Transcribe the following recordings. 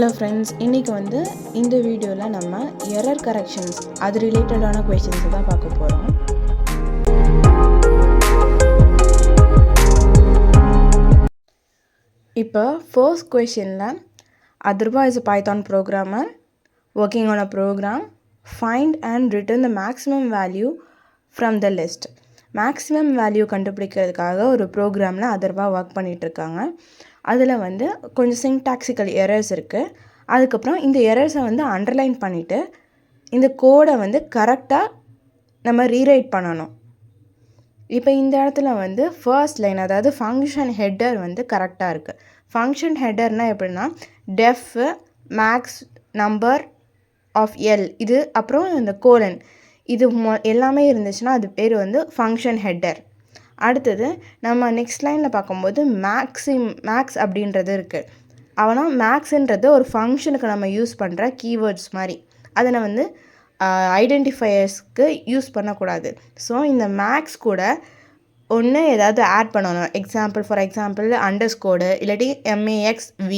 Hello friends, இன்றைக்கி வந்து இந்த வீடியோவில் நம்ம எரர் கரெக்ஷன்ஸ் அது ரிலேட்டடான கொஷின்ஸை தான் பார்க்க போகிறோம். இப்போ ஃபர்ஸ்ட் கொஷினில் Adurva is a Python programmer working on a program. Find and return the maximum value from the list. Maximum value கண்டுபிடிக்கிறதுக்காக ஒரு ப்ரோக்ராமில் Adurva ஒர்க் பண்ணிகிட்ருக்காங்க. அதில் வந்து கொஞ்சம் சின்டாக்சிக்கல் எரர்ஸ் இருக்குது. அதுக்கப்புறம் இந்த எரர்ஸை வந்து அண்டர்லைன் பண்ணிவிட்டு இந்த கோடை வந்து கரெக்டாக நம்ம ரீரைட் பண்ணணும். இப்போ இந்த இடத்துல வந்து ஃபர்ஸ்ட் லைன், அதாவது ஃபங்க்ஷன் ஹெட்டர் வந்து கரெக்டாக இருக்குது. ஃபங்க்ஷன் ஹெட்டர்னால் எப்படின்னா def max number of L இது அப்புறம் இந்த கோலன் இது எல்லாமே இருந்துச்சுன்னா அது பேர் வந்து ஃபங்க்ஷன் ஹெட்டர். அடுத்தது நம்ம நெக்ஸ்ட் லைனில் பார்க்கும்போது மேக்ஸ் அப்படின்றது இருக்குது. ஆனால் மேக்ஸுன்றது ஒரு ஃபங்க்ஷனுக்கு நம்ம யூஸ் பண்ணுற கீவேர்ட்ஸ் மாதிரி, அதை வந்து ஐடென்டிஃபையர்ஸ்க்கு யூஸ் பண்ணக்கூடாது. ஸோ இந்த மேக்ஸ் கூட ஒன்று ஏதாவது ஆட் பண்ணணும். ஃபார் எக்ஸாம்பிள் அண்டர்ஸ்கோடு இல்லாட்டி MAXV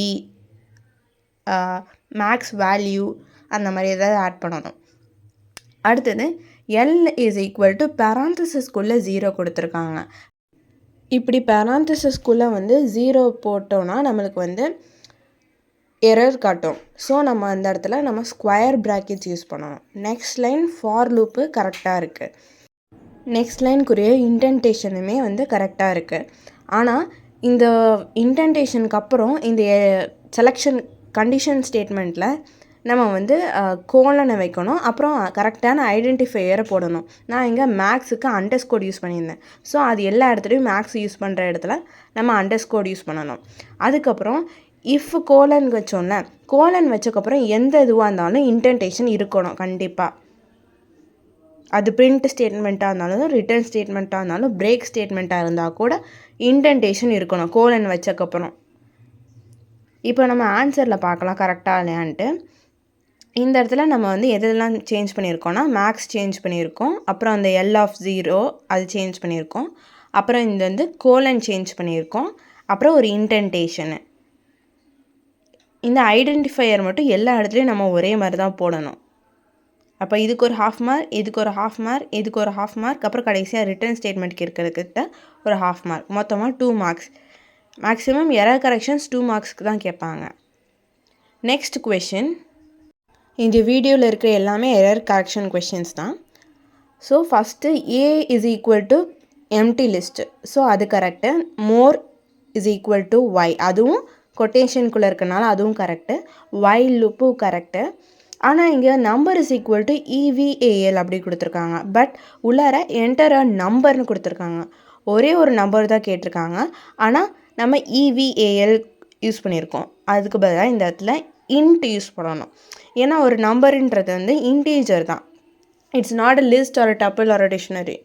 மேக்ஸ் வேல்யூ அந்த மாதிரி ஏதாவது ஆட் பண்ணணும். அடுத்தது L இஸ் ஈக்குவல் டு பேராந்தசிஸ்குள்ளே 0 கொடுத்துருக்காங்க. இப்படி பேராந்தசிஸ்குள்ளே வந்து 0 போட்டோன்னா நம்மளுக்கு வந்து எரர் காட்டும். ஸோ நம்ம அந்த இடத்துல நம்ம ஸ்கொயர் ப்ராக்கெட்ஸ் யூஸ் பண்ணணும். நெக்ஸ்ட் லைன் ஃபார் லூப்பு கரெக்டாக இருக்குது. நெக்ஸ்ட் லைனுக்குரிய இன்டென்டேஷனுமே வந்து கரெக்டாக இருக்குது. ஆனால் இந்த இன்டென்டேஷனுக்கு அப்புறம் இந்த செலெக்ஷன் கண்டிஷன் ஸ்டேட்மெண்ட்டில் நம்ம வந்து கோலனை வைக்கணும், அப்புறம் கரெக்டான ஐடென்டிஃபையரை போடணும். நான் இங்கே மேக்ஸுக்கு அண்டர்ஸ்கோட் யூஸ் பண்ணியிருந்தேன். ஸோ அது எல்லா இடத்துலையும் மேக்ஸ் யூஸ் பண்ணுற இடத்துல நம்ம அண்டர்ஸ்கோட் யூஸ் பண்ணணும். அதுக்கப்புறம் இஃப் கோலன் வச்சோம்ல, கோலன் வச்சக்கப்புறம் எந்த இதுவாக இருந்தாலும் இன்டென்டேஷன் இருக்கணும் கண்டிப்பாக. அது பிரிண்ட் ஸ்டேட்மெண்ட்டாக இருந்தாலும் ரிட்டர்ன் ஸ்டேட்மெண்ட்டாக இருந்தாலும் பிரேக் ஸ்டேட்மெண்ட்டாக இருந்தால் கூட இன்டென்டேஷன் இருக்கணும் கோலன் வச்சக்கப்புறம். இப்போ நம்ம ஆன்சரில் பார்க்கலாம் கரெக்டாக இல்லையான்ட்டு. இந்த இடத்துல நம்ம வந்து எதெல்லாம் சேஞ்ச் பண்ணியிருக்கோன்னா மேக்ஸ் சேஞ்ச் பண்ணியிருக்கோம், அப்புறம் அந்த L(0) அது சேஞ்ச் பண்ணியிருக்கோம், அப்புறம் இந்த வந்து கோலன் சேஞ்ச் பண்ணியிருக்கோம், அப்புறம் ஒரு இன்டென்டேஷனு. இந்த ஐடென்டிஃபையர் மட்டும் எல்லா இடத்துலையும் நம்ம ஒரே மாதிரி தான் போடணும். அப்போ இதுக்கு ஒரு ½ மார்க், இதுக்கு ஒரு ½ மார்க், இதுக்கு ஒரு ½ மார்க், அப்புறம் கடைசியாக ரிட்டர்ன் ஸ்டேட்மெண்ட்க்கு இருக்கிறதுக்கிட்ட ஒரு ½ மார்க், மொத்தமாக 2 மார்க்ஸ். மேக்ஸிமம் எரர் கரெக்ஷன்ஸ் 2 மார்க்ஸ்க்கு தான் கேட்பாங்க. நெக்ஸ்ட் கொஷின், இந்த வீடியோவில் இருக்கிற எல்லாமே எரர் கரெக்ஷன் கொஷின்ஸ் தான். So first A is equal to empty list, so அது correct. More is equal to Y, அதுவும் கொட்டேஷனுக்குள்ளே இருக்கனால அதுவும் கரெக்டு. While லூப்பும் correct. ஆனால் இங்கே number is equal to EVAL அப்படி கொடுத்துருக்காங்க. பட் உள்ளார என்டர் அ நம்பர்னு கொடுத்துருக்காங்க. ஒரே ஒரு நம்பர் தான் கேட்டிருக்காங்க, ஆனால் நம்ம EVAL யூஸ் பண்ணியிருக்கோம். அதுக்கு பதிலாக இந்த இடத்துல இன்ட் யூஸ் பண்ணணும். ஏன்னா ஒரு நம்பருன்றது வந்து இன்டீஜர் தான், it's not a list or a tuple or a dictionary.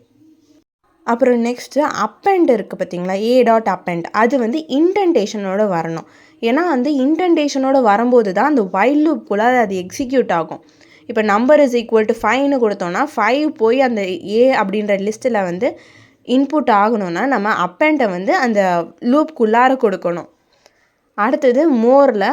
அப்புறம் நெக்ஸ்ட்டு அப்பெண்ட் இருக்குது பார்த்தீங்களா, A.append, அது வந்து இன்டென்டேஷனோடு வரணும். ஏன்னா வந்து இன்டென்டேஷனோடு வரும்போது தான் அந்த வைல் லூப்புக்குள்ளே அது எக்ஸிக்யூட் ஆகும். இப்போ நம்பர் இஸ் ஈக்குவல் டு 5ன்னு கொடுத்தோன்னா 5 போய் அந்த A அப்படின்ற லிஸ்ட்டில் வந்து இன்புட் ஆகணும்னா நம்ம அப்பெண்டை வந்து அந்த லூப்புக்குள்ளார கொடுக்கணும். அடுத்தது மோரில்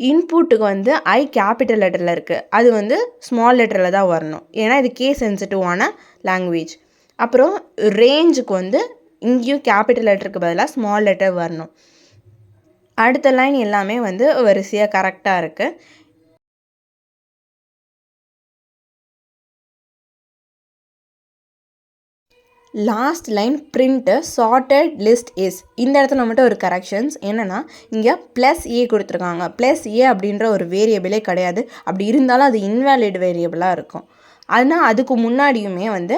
இன்புட்டுக்கு வந்து I கேபிட்டல் லெட்டரில் இருக்குது, அது வந்து ஸ்மால் லெட்டரில் தான் வரணும், ஏன்னா இது கேஸ் சென்சிட்டிவான லாங்குவேஜ். அப்புறம் ரேஞ்சுக்கு வந்து இங்கேயும் கேபிட்டல் லெட்டருக்கு பதிலாக ஸ்மால் லெட்டர் வரணும். அடுத்த லைன் எல்லாமே வந்து வரிசையாக கரெக்டாக இருக்குது. Last line print sorted list is, இந்த இடத்துல மட்டும் ஒரு கரெக்ஷன்ஸ் என்னென்னா இங்கே +A கொடுத்துருக்காங்க. +A அப்படின்ற ஒரு வேரியபிளே கிடையாது, அப்படி இருந்தாலும் அது இன்வேலிட் வேரியபிளாக இருக்கும். ஆனால் அதுக்கு முன்னாடியுமே வந்து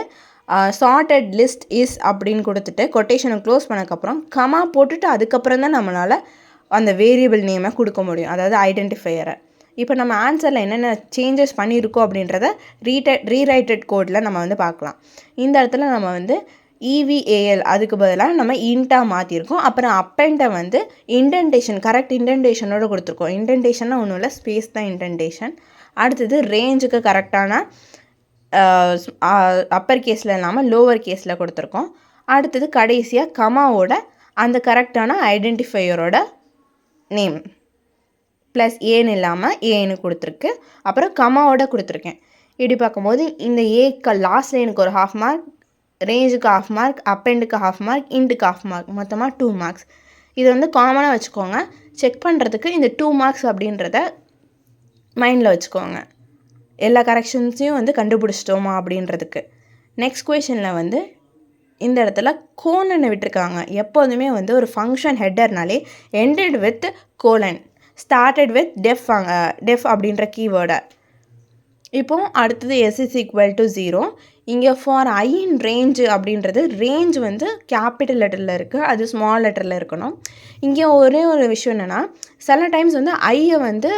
சார்ட்டட் லிஸ்ட் இஸ் அப்படின்னு கொடுத்துட்டு கொட்டேஷனை க்ளோஸ் பண்ணக்கப்புறம் கமா போட்டுட்டு அதுக்கப்புறம் தான் நம்மளால் அந்த வேரியபிள் நேமை கொடுக்க முடியும், அதாவது ஐடென்டிஃபையரை. இப்போ நம்ம ஆன்சரில் என்னென்ன சேஞ்சஸ் பண்ணியிருக்கோம் அப்படின்றத ரீரைட்டட் கோடில் நம்ம வந்து பார்க்கலாம். இந்த இடத்துல நம்ம வந்து EVAL அதுக்கு பதிலாக நம்ம இன்ட்டாக மாற்றிருக்கோம். அப்புறம் அப்பெண்டை வந்து இன்டென்டேஷன் கரெக்ட் இன்டென்டேஷனோடு கொடுத்துருக்கோம். இன்டென்டேஷன்னா ஒன்றும் இல்லை, ஸ்பேஸ் தான் இன்டென்டேஷன். அடுத்தது ரேஞ்சுக்கு கரெக்டான அப்பர் கேஸில் இல்லாமல் லோவர் கேஸில் கொடுத்துருக்கோம். அடுத்தது கடைசியாக கமாவோட அந்த கரெக்டான ஐடென்டிஃபையரோட நேம். ப்ளஸ் ஏன்னு இல்லாமல் ஏன்னு கொடுத்துருக்கு. அப்புறம் கமாவோட கொடுத்துருக்கேன். இப்படி பார்க்கும்போது இந்த ஏக்கு லாஸ்ட் லைனுக்கு ஒரு ½ மார்க், ரேஞ்சுக்கு ½ மார்க், அப்பெண்டுக்கு ½ மார்க், இன்ட்டுக்கு ½ மார்க், மொத்தமாக 2 மார்க்ஸ். இதை வந்து காமனாக வச்சுக்கோங்க. செக் பண்ணுறதுக்கு இந்த 2 மார்க்ஸ் அப்படின்றத மைண்டில் வச்சுக்கோங்க. எல்லா கரெக்ஷன்ஸையும் வந்து கண்டுபிடிச்சிட்டோமா அப்படின்றதுக்கு. நெக்ஸ்ட் கொஷனில் வந்து இந்த இடத்துல கோலனை விட்டுருக்காங்க. எப்போதுமே வந்து ஒரு ஃபங்க்ஷன் ஹெட்டர்னாலே ended with colon, started with def அப்படின்ற கீவேர்டை. இப்போ அடுத்தது எஸ் இஸ் ஈக்குவல் டு 0. இங்கே ஃபார் ஐ இன் ரேஞ்சு அப்படின்றது ரேஞ்ச் வந்து கேபிட்டல் லெட்டரில் இருக்குது, அது ஸ்மால் லெட்டரில் இருக்கணும். இங்கே ஒரே ஒரு விஷயம் என்னென்னா, சில டைம்ஸ் வந்து ஐயை வந்து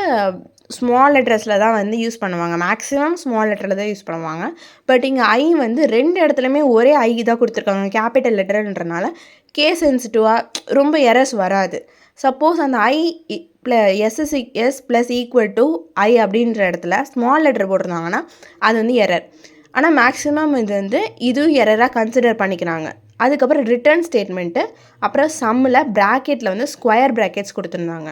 ஸ்மால் லெட்டர்ஸில் தான் வந்து யூஸ் பண்ணுவாங்க, மேக்ஸிமம் ஸ்மால் லெட்டரில் தான் யூஸ் பண்ணுவாங்க. பட் இங்கே ஐ வந்து 2 இடத்துலையுமே ஒரே ஐ தான் கொடுத்துருக்காங்க, கேபிட்டல் லெட்டர்ன்றனால கேஸ் சென்சிட்டிவாக ரொம்ப எரர்ஸ் வராது. சப்போஸ் அந்த I S plus equal to I அப்படின்ற இடத்துல ஸ்மால் லெட்டர் போட்டிருந்தாங்கன்னா அது வந்து எரர். ஆனால் மேக்ஸிமம் இது வந்து இதுவும் எரராக கன்சிடர் பண்ணிக்கிறாங்க. அதுக்கப்புறம் ரிட்டர்ன் ஸ்டேட்மெண்ட்டு, அப்புறம் சம்மில் ப்ராக்கெட்டில் வந்து ஸ்கொயர் ப்ராக்கெட்ஸ் கொடுத்துருந்தாங்க.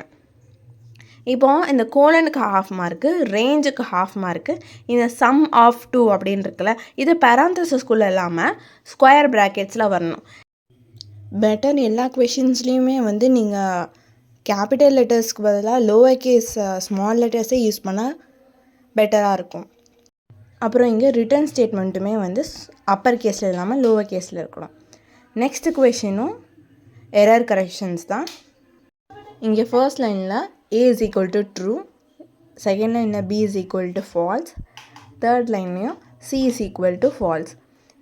இப்போது இந்த கோலனுக்கு ½ மார்க்கு, ரேஞ்சுக்கு ½ மார்க்கு, இந்த சம் ஆஃப் 2 அப்படின்னு இருக்குல்ல, இது பேராந்தசிஸ்குள்ளே இல்லாமல் ஸ்கொயர் ப்ராக்கெட்ஸில் வரணும். பெட்டர் எல்லா கொஷின்ஸ்லேயுமே வந்து நீங்கள் கேபிட்டல் லெட்டர்ஸ்க்கு பதிலாக லோவர் கேஸ் ஸ்மால் லெட்டர்ஸே யூஸ் பண்ணால் பெட்டராக இருக்கும். அப்புறம் இங்கே ரிட்டர்ன் ஸ்டேட்மெண்ட்டுமே வந்து அப்பர் கேஸில் இல்லாமல் லோவர் கேஸில் இருக்கணும். நெக்ஸ்ட் கொஷினும் எரர் கரெக்ஷன்ஸ் தான். இங்கே ஃபர்ஸ்ட் லைனில் A is equal to true, second லைனில் B is equal to false, third லைன்லையும் C is equal to false.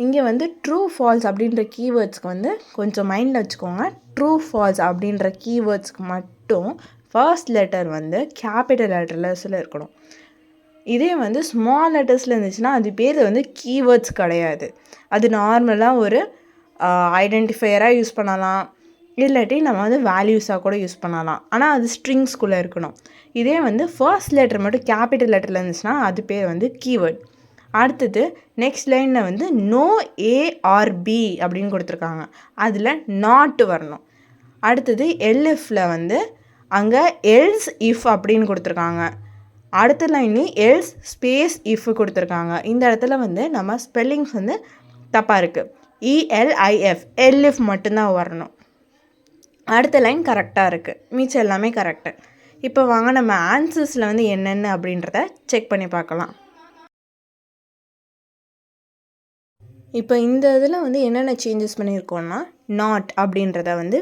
இங்கே வந்து ட்ரூ ஃபால்ஸ் அப்படின்ற கீவேர்ட்ஸ்க்கு வந்து கொஞ்சம் மைண்டில் வச்சுக்கோங்க. ட்ரூ ஃபால்ஸ் அப்படின்ற கீவேர்ட்ஸ்க்கு மட்டும் ஃபர்ஸ்ட் லெட்டர் வந்து கேபிட்டல் லெட்டர்ஸில் இருக்கணும். இதே வந்து ஸ்மால் லெட்டர்ஸில் இருந்துச்சுன்னா அது பேர் வந்து கீவேர்ட்ஸ் கிடையாது, அது நார்மலாக ஒரு ஐடென்டிஃபையராக யூஸ் பண்ணலாம், இல்லாட்டி நம்ம வந்து வேல்யூஸாக கூட யூஸ் பண்ணலாம். ஆனால் அது ஸ்ட்ரிங்ஸ்குள்ளே இருக்கணும். இதே வந்து ஃபர்ஸ்ட் லெட்டர் மட்டும் கேபிட்டல் லெட்டரில் இருந்துச்சுன்னா அது பேர் வந்து கீவேர்ட். அடுத்தது நெக்ஸ்ட் லைனில் வந்து நோ ஏ ஆர் பி அப்படின்னு கொடுத்துருக்காங்க, அதில் நாட் வரணும். அடுத்தது எல்எஃப்பில் வந்து அங்கே எல்ஸ் இஃப் அப்படின்னு கொடுத்துருக்காங்க. அடுத்த லைன்லேயும் எல்ஸ் ஸ்பேஸ் இஃப் கொடுத்துருக்காங்க. இந்த இடத்துல வந்து நம்ம ஸ்பெல்லிங்ஸ் வந்து தப்பாக இருக்குது. ELIF எல்இஃப் மட்டும்தான் வரணும். அடுத்த லைன் கரெக்டாக இருக்குது, மீச்சம் எல்லாமே கரெக்டு. இப்போ வாங்க நம்ம ஆன்சர்ஸில் வந்து என்னென்ன அப்படின்றத செக் பண்ணி பார்க்கலாம். இப்போ இந்த இதில் வந்து என்னென்ன சேஞ்சஸ் பண்ணியிருக்கோம்னா, நாட் அப்படின்றத வந்து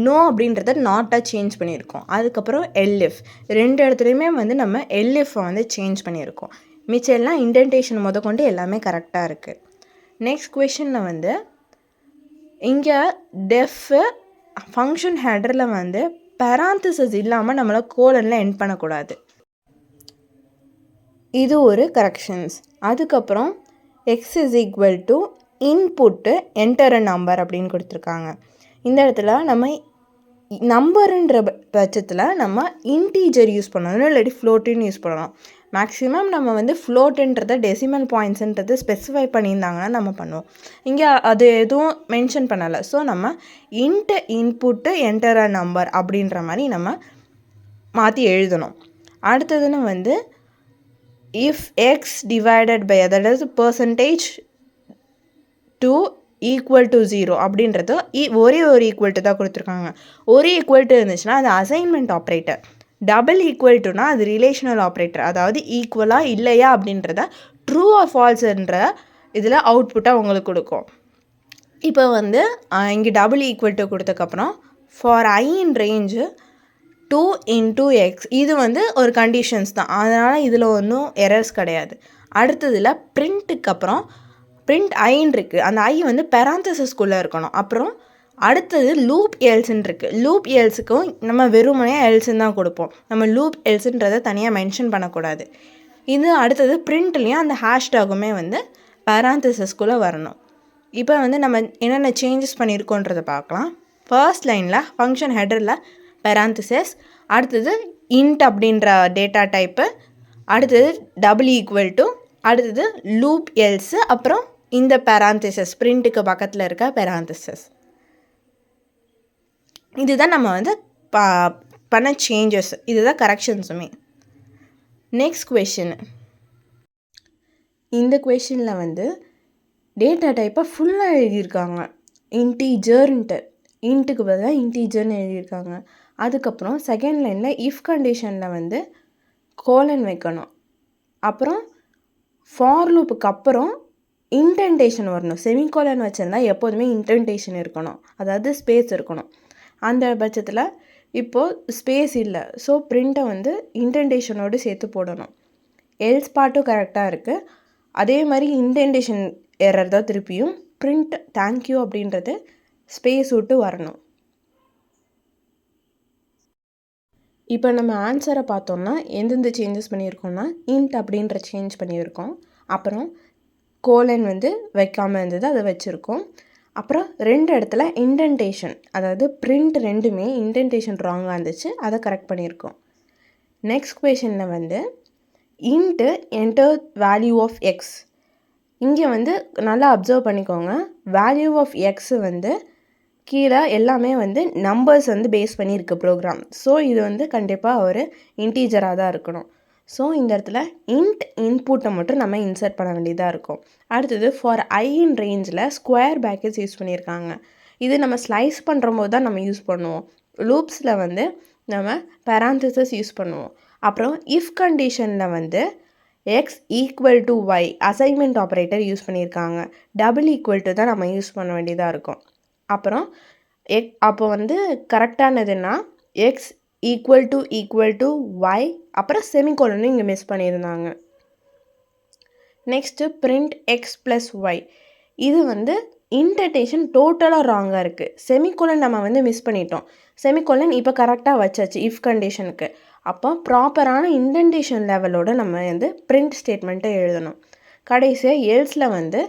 நோ அப்படின்றத நாட்டாக சேஞ்ச் பண்ணியிருக்கோம். அதுக்கப்புறம் எல்இஃப், 2 இடத்துலையுமே வந்து நம்ம எல்இஃப்பை வந்து சேஞ்ச் பண்ணியிருக்கோம். மிச்சம் எல்லாம் இன்டென்டேஷன் கொண்டு எல்லாமே கரெக்டாக இருக்குது. நெக்ஸ்ட் கொஷனில் வந்து இங்கே டெஃப்பு ஃபங்க்ஷன் ஹெடரில் வந்து பேராந்தசிஸ் இல்லாமல் நம்மளை கோலனில் எண்ட் பண்ணக்கூடாது, இது ஒரு கரெக்ஷன்ஸ். அதுக்கப்புறம் X is equal to input enter a number அப்படின்னு கொடுத்துருக்காங்க. இந்த இடத்துல நம்ம நம்பருன்ற பட்சத்தில் நம்ம இன்டீஜர் யூஸ் பண்ணணும், இல்லாட்டி ஃப்ளோட்டுன்னு யூஸ் பண்ணணும். மேக்ஸிமம் நம்ம வந்து ஃப்ளோட்டுன்றதை டெசிமல் பாயிண்ட்ஸுன்றது ஸ்பெசிஃபை பண்ணியிருந்தாங்கன்னா நம்ம பண்ணுவோம். இங்கே அது எதுவும் மென்ஷன் பண்ணலை. ஸோ நம்ம இன்புட்டு என்டர் அ நம்பர் அப்படின்ற மாதிரி நம்ம மாற்றி எழுதணும். அடுத்ததுன்னு வந்து இஃப் எக்ஸ் டிவைடட் பை, அதாவது பர்சன்டேஜ் டு ஈக்குவல் டு 0 அப்படின்றது ஒரே ஒரு ஈக்குவல் டு தான் கொடுத்துருக்காங்க. ஒரு ஈக்குவல் டு இருந்துச்சுன்னா அது அசைன்மெண்ட் ஆப்ரேட்டர், டபுள் ஈக்குவல் டுனா அது ரிலேஷனல் ஆப்ரேட்டர், அதாவது ஈக்குவலாக இல்லையா அப்படின்றத ட்ரூ ஆர் ஃபால்ஸ்ன்ற இதில் அவுட்புட்டாக உங்களுக்கு கொடுக்கும். இப்போ வந்து இங்கே டபுள் ஈக்குவல் டு கொடுத்ததுக்கப்புறம் for I in range 2 into x, இது வந்து ஒரு கண்டிஷன்ஸ் தான், அதனால் இதில் ஒன்றும் எரர்ஸ் கிடையாது. அடுத்ததில் பிரிண்ட்டுக்கு அப்புறம் பிரிண்ட் ஐன்னு இருக்குது, அந்த ஐ வந்து பேராந்தசிஸ்குள்ளே இருக்கணும். அப்புறம் அடுத்தது லூப் எல்ஸ்ன்னு இருக்குது. லூப் எல்ஸுக்கும் நம்ம வெறுமனையாக எல்ஸுன்னு தான் கொடுப்போம், நம்ம லூப் எல்ஸுன்றதை தனியாக மென்ஷன் பண்ணக்கூடாது. இது அடுத்தது பிரிண்ட்லேயும் அந்த ஹேஷ்டாகுமே வந்து பேராந்தசிஸ்குள்ளே வரணும். இப்போ வந்து நம்ம என்னென்ன சேஞ்சஸ் பண்ணியிருக்கோன்றதை பார்க்கலாம். ஃபர்ஸ்ட் லைனில் ஃபங்க்ஷன் ஹெடரில் பேராந்தசிஸ், அடுத்தது இன்ட் அப்படின்ற டேட்டா டைப்பு, அடுத்தது டபுள் ஈக்குவல் டு, அடுத்தது லூப் எல்ஸு, அப்புறம் இந்த பேராந்தசிஸ் பிரிண்ட்டுக்கு பக்கத்தில் இருக்க பேராந்தசிஸ். இதுதான் நம்ம வந்து பண்ண சேஞ்சஸ், இதுதான் கரெக்ஷன்ஸுமே. Next question. இந்த கொஷினில் வந்து டேட்டா டைப்பை ஃபுல்லாக எழுதியிருக்காங்க. இன்டீஜர்ன்ட்டு, இன்ட்டுக்கு பதிலாக இன்டீஜர்னு எழுதியிருக்காங்க. அதுக்கப்புறம் செகண்ட் லைனில் இஃப் கண்டிஷனில் வந்து கோலன் வைக்கணும். அப்புறம் ஃபார் லூப்புக்கு அப்புறம் இன்டென்டேஷன் வரணும். செமிகோலன் வச்சுருந்தா எப்போதுமே இன்டென்டேஷன் இருக்கணும், அதாவது ஸ்பேஸ் இருக்கணும். அந்த பட்சத்தில் இப்போது ஸ்பேஸ் இல்லை, ஸோ பிரிண்ட்டை வந்து இன்டென்டேஷனோடு சேர்த்து போடணும். எல்ஸ் பார்ட்டும் கரெக்டாக இருக்குது. அதே மாதிரி இன்டென்டேஷன் எரர் தான் திருப்பியும் பிரிண்ட் தேங்க்யூ அப்படின்றது ஸ்பேஸ் விட்டு வரணும். இப்போ நம்ம ஆன்சரை பார்த்தோம்னா எந்தெந்த சேஞ்சஸ் பண்ணியிருக்கோம்னா இன்ட் அப்படின்ற சேஞ்ச் பண்ணியிருக்கோம். அப்புறம் கோலன் வந்து வைக்காமல் இருந்தது, அதை வச்சுருக்கோம். அப்புறம் 2 இடத்துல இன்டென்டேஷன், அதாவது பிரிண்ட் ரெண்டுமே இன்டென்டேஷன் ராங்காக இருந்துச்சு, அதை கரெக்ட் பண்ணியிருக்கோம். நெக்ஸ்ட் கொஷனில் வந்து int enter value of x. இங்கே வந்து நல்லா அப்சர்வ் பண்ணிக்கோங்க. வேல்யூ ஆஃப் எக்ஸ் வந்து கீழே எல்லாமே வந்து நம்பர்ஸ் வந்து பேஸ் பண்ணியிருக்கு ப்ரோக்ராம். ஸோ இது வந்து கண்டிப்பாக ஒரு இன்டீஜராக தான் இருக்கணும். ஸோ இந்த இடத்துல இன்ட் இன்புட்டை மட்டும் நம்ம இன்சர்ட் பண்ண வேண்டியதாக இருக்கும். அடுத்தது ஃபார் ஐ இன் ரேஞ்சில் ஸ்கொயர் பேக்கெட்ஸ் யூஸ் பண்ணியிருக்காங்க. இது நம்ம ஸ்லைஸ் பண்ணுற போது தான் நம்ம யூஸ் பண்ணுவோம். லூப்ஸில் வந்து நம்ம பேராந்திசஸ் யூஸ் பண்ணுவோம். அப்புறம் இஃப் கண்டிஷனில் வந்து x equal to y assignment operator use பண்ணியிருக்காங்க. டபுள் ஈக்குவல் டு தான் நம்ம யூஸ் பண்ண வேண்டியதாக இருக்கும். அப்புறம் அப்போ வந்து கரெக்டானதுன்னா எக்ஸ் ஈக்குவல் டு ஒய், அப்புறம் செமிகோலனும் இங்கே மிஸ் பண்ணியிருந்தாங்க. Next print x plus y. இது வந்து இன்டென்டேஷன் டோட்டலாக ராங்காக இருக்குது. செமிகோலன் நம்ம வந்து மிஸ் பண்ணிட்டோம். செமிகோலன் இப்போ கரெக்டாக வச்சாச்சு இஃப் கண்டிஷனுக்கு. அப்போ ப்ராப்பரான இன்டென்டேஷன் லெவலோடு நம்ம வந்து பிரிண்ட் ஸ்டேட்மெண்ட்டை எழுதணும். கடைசியாக எல்ஸில் வந்து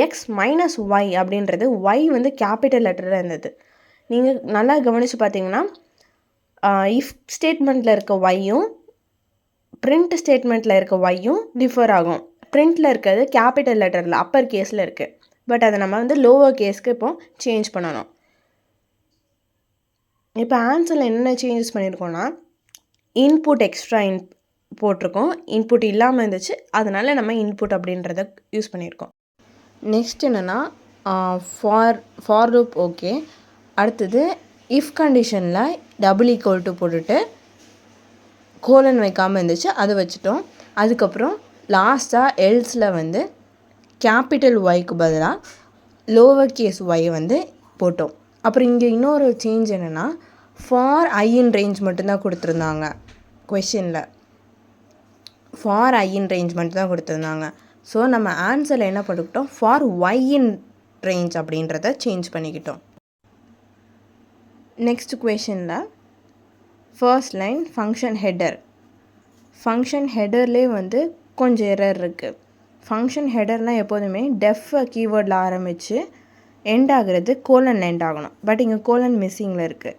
எக்ஸ் மைனஸ் ஒய் அப்படின்றது ஒய் வந்து கேபிட்டல் லெட்டரில் இருந்தது. நீங்கள் நல்லா கவனித்து பார்த்தீங்கன்னா இஃப் ஸ்டேட்மெண்ட்டில் இருக்க ஒய்யும் பிரிண்ட் ஸ்டேட்மெண்ட்டில் இருக்க ஒய்யும் டிஃபர் ஆகும். பிரிண்ட்டில் இருக்கிறது கேபிட்டல் லெட்டரில் அப்பர் கேஸில் இருக்குது. பட் அதை நம்ம வந்து லோவர் கேஸ்க்கு இப்போ சேஞ்ச் பண்ணணும். இப்போ ஆன்சரில் என்னென்ன சேஞ்சஸ் பண்ணியிருக்கோன்னா இன்புட் எக்ஸ்ட்ரா போட்டிருக்கோம். இன்புட் இல்லாமல் இருந்துச்சு, அதனால் நம்ம இன்புட் அப்படின்றத யூஸ் பண்ணியிருக்கோம். நெக்ஸ்ட் என்னென்னா ஃபார் லூப். ஓகே, அடுத்தது இஃப் கண்டிஷனில் டபுள் ஈக்குவல் டு போட்டுட்டு கோலன் வைக்காமல் இருந்துச்சு, அதை வச்சுட்டோம். அதுக்கப்புறம் லாஸ்ட்டாக எல்ஸில் வந்து கேபிட்டல் ஒய்க்கு பதிலாக லோவர் கேஸ் ஒய் வந்து போட்டோம். அப்புறம் இங்கே இன்னொரு சேஞ்ச் என்னென்னா ஃபார் ஐ இன் ரேஞ்ச் மட்டும்தான் கொடுத்துருந்தாங்க. கொஷினில் ஃபார் ஐ இன் ரேஞ்ச் மட்டும்தான் கொடுத்துருந்தாங்க. ஸோ நம்ம ஆன்சரில் என்ன பண்ணிக்கிட்டோம், ஃபார் ஒய் இன் ரேஞ்ச் அப்படின்றத சேஞ்ச் பண்ணிக்கிட்டோம். நெக்ஸ்ட் கொஷனில் first line function header. Function ஹெடர்லேயே வந்து கொஞ்சம் எரர் இருக்குது. ஃபங்க்ஷன் ஹெடர்னால் எப்போதுமே டெஃப் கீவேர்டில் ஆரம்பித்து எண்ட் ஆகிறது கோலன் எண்ட் ஆகணும். பட் இங்கே கோலன் மிஸ்ஸிங்கில் இருக்குது,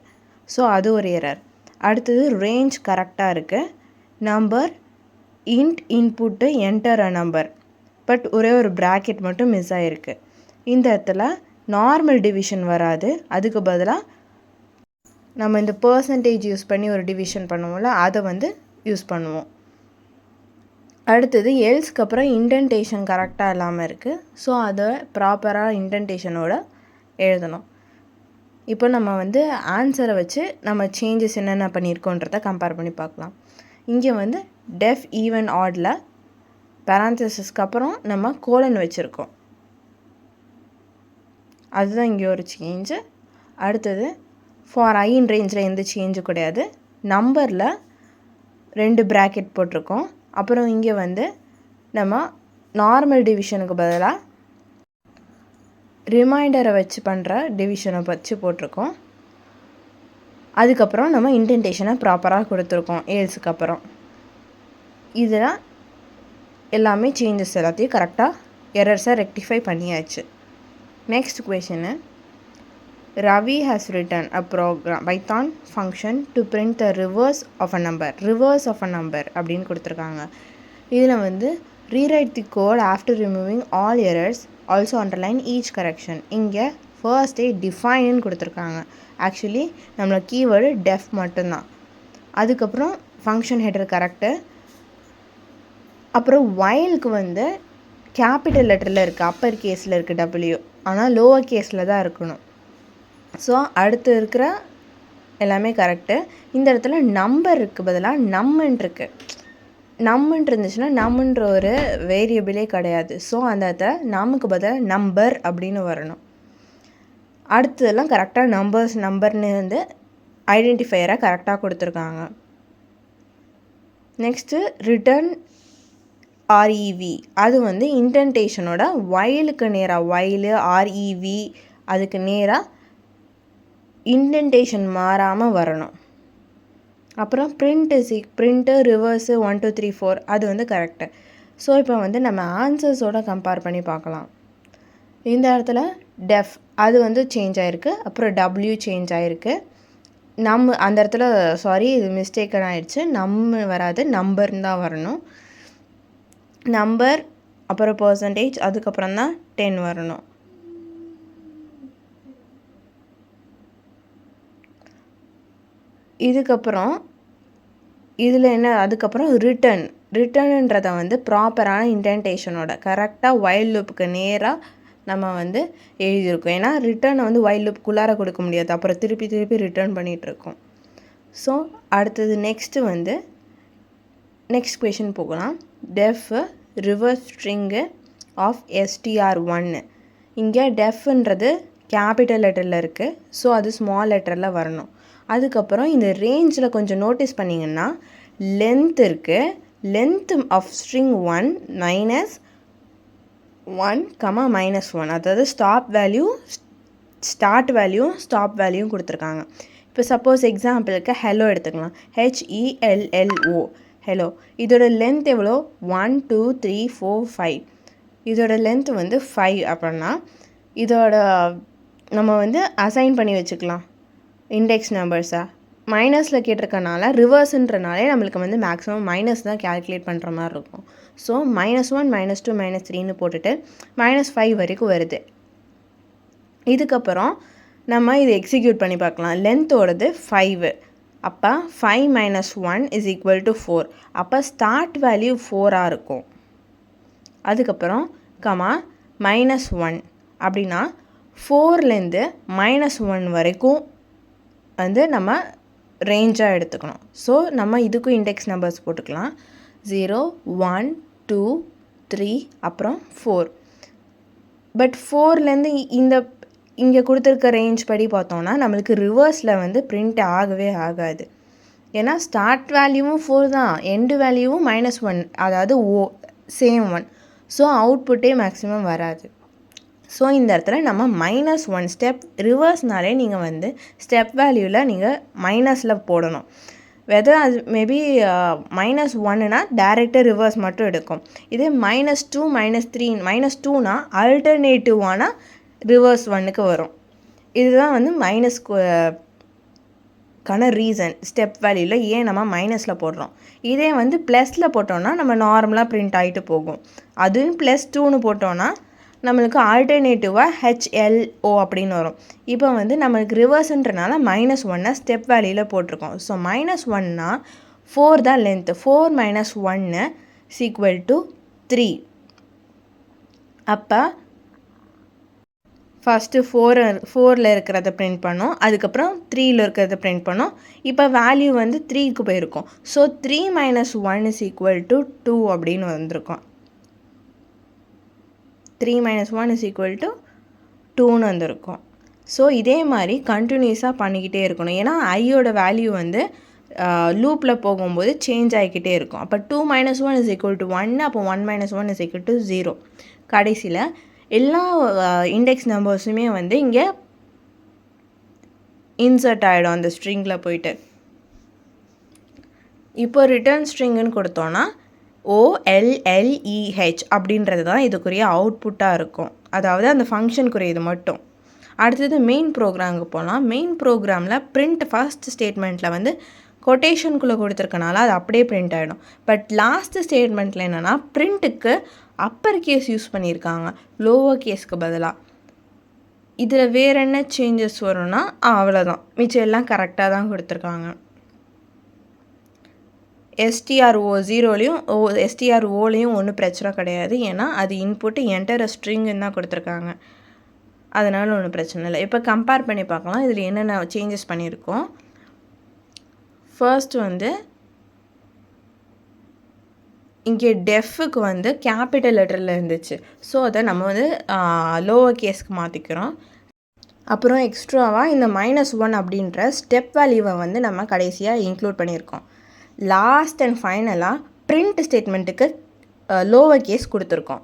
ஸோ அது ஒரு எரர். அடுத்தது ரேஞ்ச் கரெக்டாக இருக்குது. Number int input enter a number, but ஒரே ஒரு ப்ராக்கெட் மட்டும் மிஸ் ஆகிருக்கு. இந்த இடத்துல நார்மல் டிவிஷன் வராது, அதுக்கு பதிலாக நம்ம இந்த பர்சன்டேஜ் யூஸ் பண்ணி ஒரு டிவிஷன் பண்ணுவோம்ல, அதை வந்து யூஸ் பண்ணுவோம். அடுத்தது எல்ஸ்க்கு அப்புறம் இன்டென்டேஷன் கரெக்டாக இல்லாமல் இருக்குது, ஸோ அதை ப்ராப்பராக இன்டென்டேஷனோட எழுதணும். இப்போ நம்ம வந்து ஆன்சரை வச்சு நம்ம சேஞ்சஸ் என்னென்ன பண்ணியிருக்கோன்றதை கம்பேர் பண்ணி பார்க்கலாம். இங்கே வந்து டெஃப் ஈவன் ஆடில் பேராந்தசிஸ்க்கு அப்புறம் நம்ம கோலன் வச்சுருக்கோம், அதுதான் இங்கே ஒரு சேஞ்சு. அடுத்தது ஃபார் ஐ இன் ரேஞ்சில் எந்த சேஞ்சும் கிடையாது. நம்பரில் 2 ப்ராக்கெட் போட்டிருக்கோம். அப்புறம் இங்கே வந்து நம்ம நார்மல் டிவிஷனுக்கு பதிலாக ரிமைண்டரை வச்சு பண்ணுற டிவிஷனை வச்சு போட்டிருக்கோம். அதுக்கப்புறம் நம்ம இன்டென்டேஷனை ப்ராப்பராக கொடுத்துருக்கோம் எல்ஸுக்கு அப்புறம். இதெல்லாம் எல்லாமே சேஞ்சஸ் எல்லாத்தையும் கரெக்டாக எரர்ஸை ரெக்டிஃபை பண்ணியாச்சு. Next question, Ravi has written a program Python function to print the reverse of a number. Reverse of a number அப்படின்னு கொடுத்துருக்காங்க. இதில் வந்து rewrite the code after removing all errors, also underline each correction. இங்கே ஃபர்ஸ்டே டிஃபைன்னு கொடுத்துருக்காங்க. Actually நம்மளோட keyword def மட்டும்தான். அதுக்கப்புறம் ஃபங்க்ஷன் ஹெடர் கரெக்டு. அப்புறம் whileக்கு வந்து கேபிட்டல் லெட்டரில் இருக்குது, அப்பர் கேஸில் இருக்குது W, ஆனால் லோவர் கேஸில் தான் இருக்கணும். ஸோ அடுத்து இருக்கிற எல்லாமே கரெக்டு. இந்த இடத்துல நம்பர் இருக்குது பதிலாக நம்மன் இருக்குது. நம்மன் இருந்துச்சுன்னா நம்மன்ற ஒரு வேரியபிளே கிடையாது. ஸோ அந்த இடத்துல நமக்கு பதிலாக நம்பர் அப்படின்னு வரணும். அடுத்ததெல்லாம் கரெக்டாக நம்பர்னு வந்து ஐடென்டிஃபையராக கரெக்டாக கொடுத்துருக்காங்க. நெக்ஸ்ட்டு ரிட்டர்ன் REV, அது வந்து இன்டென்டேஷனோட whileக்கு நேராக while REV அதுக்கு நேராக இன்டென்டேஷன் மாறாமல் வரணும். அப்புறம் பிரிண்ட்டு ரிவர்ஸு 1 2 3 4 அது வந்து கரெக்டு. ஸோ இப்போ வந்து நம்ம ஆன்சர்ஸோட கம்பேர் பண்ணி பார்க்கலாம். இந்த இடத்துல டெஃப் அது வந்து சேஞ்ச் ஆகிருக்கு. அப்புறம் W சேஞ்ச் ஆகிருக்கு. அந்த இடத்துல இது மிஸ்டேக்கன் ஆகிடுச்சு. வராது, நம்பர்னு தான் வரணும். நம்பர் அப்புறம் பர்சன்டேஜ் அதுக்கப்புறம் தான் 10 வரணும். இதுக்கப்புறம் இதில் என்ன, அதுக்கப்புறம் ரிட்டர்ன்றதை வந்து ப்ராப்பரான இன்டென்டேஷனோட கரெக்டாக while லூப்புக்கு நேராக நம்ம வந்து எழுதியிருக்கோம். ஏன்னா ரிட்டர்னை வந்து while லூப்புக்குள்ளார கொடுக்க முடியாது, அப்புறம் திருப்பி ரிட்டர்ன் பண்ணிகிட்ருக்கோம். ஸோ அடுத்தது நெக்ஸ்ட் கொஷின் போகலாம். Def reverse string of str1. இங்கே டெஃப்ன்றது கேபிட்டல் லெட்டரில் இருக்குது. ஸோ அது ஸ்மால் லெட்டரில் வரணும். அதுக்கப்புறம் இந்த ரேஞ்சில் கொஞ்சம் நோட்டீஸ் பண்ணிங்கன்னா லென்த் இருக்குது. லென்த் ஆஃப் ஸ்ட்ரிங் 1 -1, -1, அதாவது ஸ்டார்ட் வேல்யூ ஸ்டாப் வேல்யூ கொடுத்துருக்காங்க. இப்போ சப்போஸ் எக்ஸாம்பிளுக்கு ஹெலோ எடுத்துக்கலாம். HELLO hello. இதோட லென்த் எவ்வளோ? 1 2 3 4 5. இதோட லென்த் வந்து 5 அப்படின்னா இதோட நம்ம வந்து அசைன் பண்ணி வச்சுக்கலாம் இண்டெக்ஸ் நம்பர்ஸாக. மைனஸில் கேட்டிருக்கனால ரிவர்ஸுன்றனாலே நம்மளுக்கு வந்து மேக்ஸிமம் மைனஸ் தான் கேல்குலேட் பண்ணுற மாதிரி இருக்கும். ஸோ -1 -2 -3ன்னு போட்டுட்டு -5 வரைக்கும் வருது. இதுக்கப்புறம் நம்ம இதை எக்ஸிக்யூட் பண்ணி பார்க்கலாம். லென்த்தோடது 5. அப்போ 5 - 1 = 4. அப்போ ஸ்டார்ட் வேல்யூ 4ஆக இருக்கும். அதுக்கப்புறம் -1 அப்படின்னா 4லேருந்து -1 வரைக்கும் வந்து நம்ம ரேஞ்சாக எடுத்துக்கணும். ஸோ நம்ம இதுக்கும் இண்டெக்ஸ் நம்பர்ஸ் போட்டுக்கலாம். 0 1 2 3 அப்புறம் 4. பட் 4லேருந்து இங்கே கொடுத்துருக்க ரேஞ்ச் படி பார்த்தோன்னா நம்மளுக்கு ரிவர்ஸில் வந்து பிரிண்ட் ஆகவே ஆகாது. ஏன்னா ஸ்டார்ட் வேல்யூவும் 4 தான், எண்டு வேல்யூவும் -1, அதாவது சேம் 1. ஸோ அவுட்புட்டே மேக்ஸிமம் வராது. ஸோ இந்த இடத்துல நம்ம -1 ஸ்டெப் ரிவர்ஸ்னாலே நீங்கள் வந்து ஸ்டெப் வேல்யூவில் நீங்கள் மைனஸில் போடணும். வெதர் அது மேபி -1னா டேரெக்டாக ரிவர்ஸ் மட்டும் எடுக்கும். இதே -2 -3 -2னா ஆல்டர்னேட்டிவான ரிவர்ஸ் 1க்கு வரும். இதுதான் வந்து மைனஸ்க்கான ரீசன். ஸ்டெப் வேல்யூவில் ஏன் நம்ம மைனஸில் போடுறோம். இதே வந்து ப்ளஸில் போட்டோன்னா நம்ம நார்மலாக பிரிண்ட் ஆகிட்டு போகும். அதுவும் +2ன்னு போட்டோன்னா நம்மளுக்கு ஆல்டர்னேட்டிவாக HLO அப்படின்னு வரும். இப்போ வந்து நம்மளுக்கு ரிவர்ஸுன்றனால -1 ஸ்டெப் வேல்யூவில் போட்டிருக்கோம். ஸோ -1னா 4 தான் லென்த்து. 4 - 1 = 3. அப்போ ஃபஸ்ட்டு 4ல் இருக்கிறத பிரிண்ட் பண்ணோம், அதுக்கப்புறம் 3ல் இருக்கிறத பிரிண்ட் பண்ணோம். இப்போ வேல்யூ வந்து 3க்கு போயிருக்கும். ஸோ 3 - 1 = 2 அப்படின்னு வந்திருக்கும். 3 - 1 = 2ன்னு வந்திருக்கும். ஸோ இதே மாதிரி கண்டினியூஸாக பண்ணிக்கிட்டே இருக்கணும். ஏன்னா ஐயோட வேல்யூ வந்து லூப்பில் போகும்போது சேஞ்ச் ஆகிக்கிட்டே இருக்கும். அப்போ 2 - 1 = 1, அப்போ 1 - 1 = 0. கடைசியில் எல்லா இண்டெக்ஸ் நம்பர்ஸுமே வந்து இங்கே இன்சர்ட் ஆகிடும் அந்த ஸ்ட்ரிங்கில் போயிட்டு. இப்போ ரிட்டர்ன் ஸ்ட்ரிங்குன்னு கொடுத்தோன்னா OLLEH அப்படின்றது தான் இதுக்குரிய அவுட்புட்டாக இருக்கும். அதாவது அந்த ஃபங்க்ஷனுக்குரியது மட்டும். அடுத்தது மெயின் ப்ரோக்ராமுக்கு போகலாம். மெயின் ப்ரோக்ராமில் பிரிண்ட் ஃபர்ஸ்ட் ஸ்டேட்மெண்ட்டில் வந்து கொட்டேஷனுக்குள்ளே கொடுத்துருக்கனால அது அப்படியே பிரிண்ட் ஆகிடும். பட் லாஸ்ட் ஸ்டேட்மெண்ட்டில் என்னென்னா பிரிண்ட்டுக்கு அப்பர் கேஸ் யூஸ் பண்ணியிருக்காங்க லோவர் கேஸ்க்கு பதிலாக. இதில் வேறு என்ன சேஞ்சஸ் வரும்னா அவ்வளோதான், மிச்சம் எல்லாம் கரெக்டாக தான் கொடுத்துருக்காங்க. எஸ்டிஆர்ஓ ஜீரோலையும் எஸ்டிஆர்ஓலையும் ஒன்றும் பிரச்சனை கிடையாது. ஏன்னா அது இன்புட்டு என்டர் ஸ்ட்ரிங்குன்னு தான் கொடுத்துருக்காங்க. அதனால் ஒன்றும் பிரச்சனை இல்லை. இப்போ கம்பேர் பண்ணி பார்க்கலாம் இதில் என்னென்ன சேஞ்சஸ் பண்ணியிருக்கோம். ஃபர்ஸ்ட் வந்து இங்கே டெஃப்க்கு வந்து கேபிட்டல் லெட்டரில் இருந்துச்சு. ஸோ அதை நம்ம வந்து லோவர் கேஸ்க்கு மாற்றிக்கிறோம். அப்புறம் எக்ஸ்ட்ராவாக இந்த -1 அப்படின்ற ஸ்டெப் வேல்யூவை வந்து நம்ம கடைசியாக இன்க்ளூட் பண்ணியிருக்கோம். லாஸ்ட் அண்ட் ஃபைனலாக பிரிண்ட் ஸ்டேட்மெண்ட்டுக்கு லோவர் கேஸ் கொடுத்துருக்கோம்.